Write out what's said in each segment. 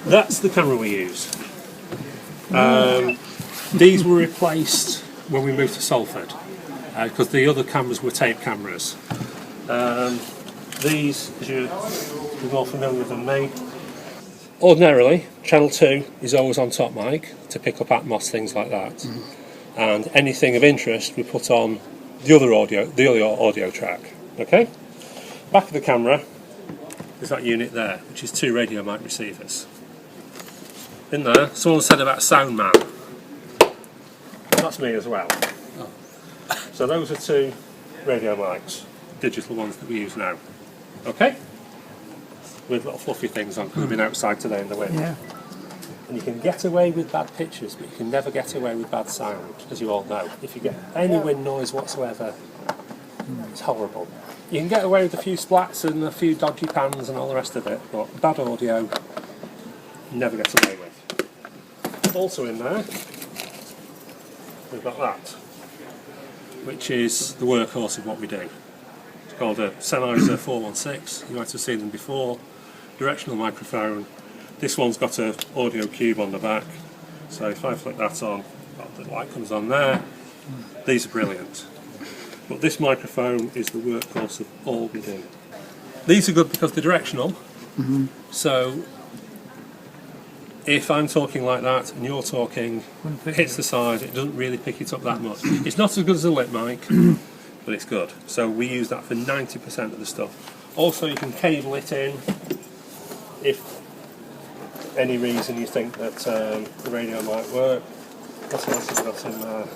That's the camera we use. These were replaced when we moved to Salford because the other cameras were tape cameras. These, as you're more familiar than me, ordinarily Channel 2 is always on top mic to pick up Atmos, things like that, and anything of interest we put on the other audio track. Okay, back of the camera is that unit there, which is 2 radio mic receivers. In there, someone said about sound man. That's me as well. Oh. So those are 2 radio mics, digital ones that we use now. Okay? With little fluffy things on because we've been outside today in the wind. Yeah. And you can get away with bad pictures, but you can never get away with bad sound, as you all know. If you get any wind noise whatsoever, it's horrible. You can get away with a few splats and a few dodgy pans and all the rest of it, but bad audio, never get away with. Also in there, we've got that, which is the workhorse of what we do. It's called a Sennheiser 416. You might have seen them before. Directional microphone. This one's got an audio cube on the back, so if I flick that on, the light comes on there. These are brilliant. But this microphone is the workhorse of all we do. These are good because they're directional. So if I'm talking like that and you're talking, it hits the side, it doesn't really pick it up that much. It's not as good as a lip mic, but it's good. So we use that for 90% of the stuff. Also, you can cable it in if for any reason you think that the radio might work. What else have we got in there?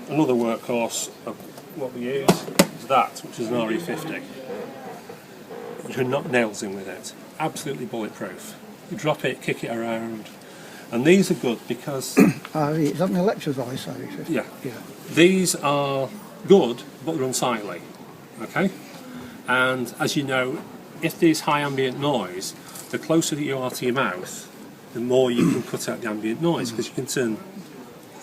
Another workhorse of what we use is that, which is an RE50. You can knock nails in with it. Absolutely bulletproof. You drop it, kick it around. And these are good because... Is that an electric voice, RE50? Yeah. These are good, but they're unsightly. Okay? And as you know, if there's high ambient noise, the closer that you are to your mouth, the more you can cut out the ambient noise, because you can turn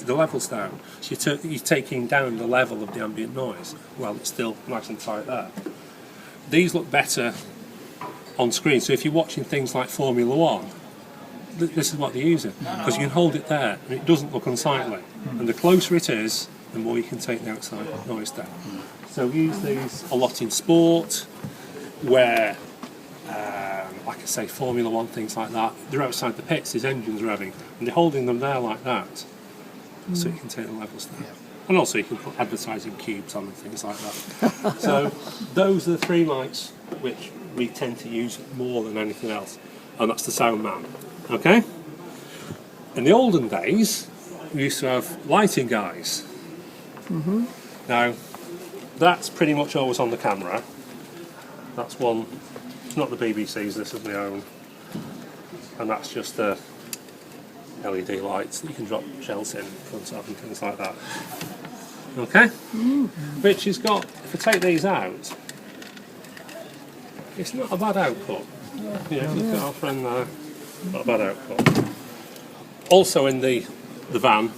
the levels down. So you're taking down the level of the ambient noise while it's still nice and tight there. These look better on screen, so if you're watching things like Formula 1, this is what they're using, because you can hold it there and it doesn't look unsightly. And the closer it is, the more you can take the outside noise down. So we use these a lot in sport, where, like I say, Formula 1, things like that, they're outside the pits, there's engines revving, and they're holding them there like that, so you can take the levels down. And also you can put advertising cubes on and things like that. So those are the 3 mics which we tend to use more than anything else, and that's the sound man. Okay? In the olden days, we used to have lighting guys. Now, that's pretty much always on the camera. That's one, it's not the BBC's, this is my own. And that's just the LED lights that you can drop shells in front of and things like that. Okay? Which has got, if I take these out, it's not a bad output. Yeah, look at our friend there, not a bad output. Also in the van,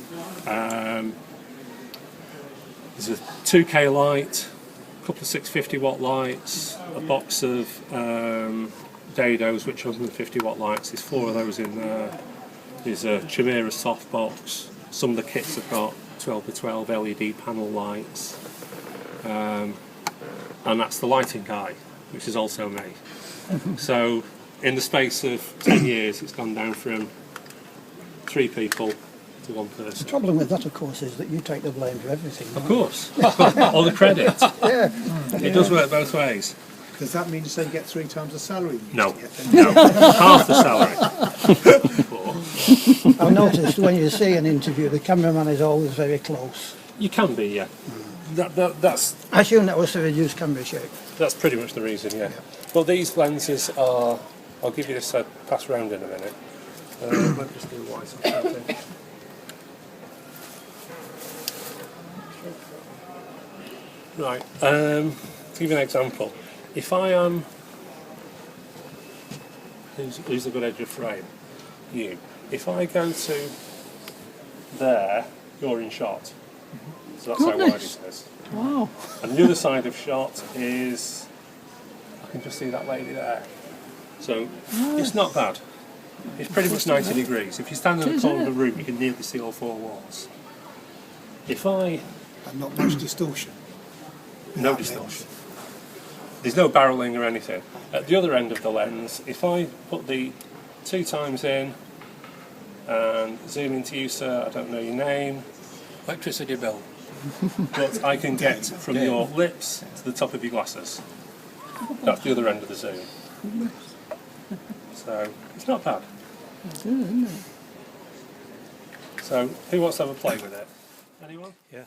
there's a 2K light, a couple of 650 watt lights, a box of Dados, which are 150 watt lights. There's 4 of those in there. There's a Chimera softbox. Some of the kits have got 12x12 LED panel lights. And that's the lighting guy, which is also me. So in the space of 10 years, it's gone down from 3 people to 1 person. The problem with that, of course, is that you take the blame for everything. Of course. All the credit. It does work both ways. Does that mean you get 3 times the salary? No. Half the salary. I've noticed when you see an interview, the cameraman is always very close. You can be, yeah. That's I assume that was to reduce camera shake. That's pretty much the reason, yeah. Well, these lenses are... I'll give you this pass round in a minute. Let me just do white or something. Right, to give you an example. If I am... Who's a good edge of frame? You. If I go to there, you're in shot. So that's how wide it is. Wow. And the other side of shot is... I can just see that lady there. So it's not bad. It's pretty much 90 degrees. If you stand in the corner of the room, you can nearly see all four walls. If I... And not much distortion. No distortion. There's no barreling or anything. At the other end of the lens, if I put the 2 times in and zoom into you, sir, I don't know your name. Electricity bill. But I can get from your lips to the top of your glasses. That's the other end of the zoom. So, it's not bad. So, who wants to have a play with it? Anyone? Yeah.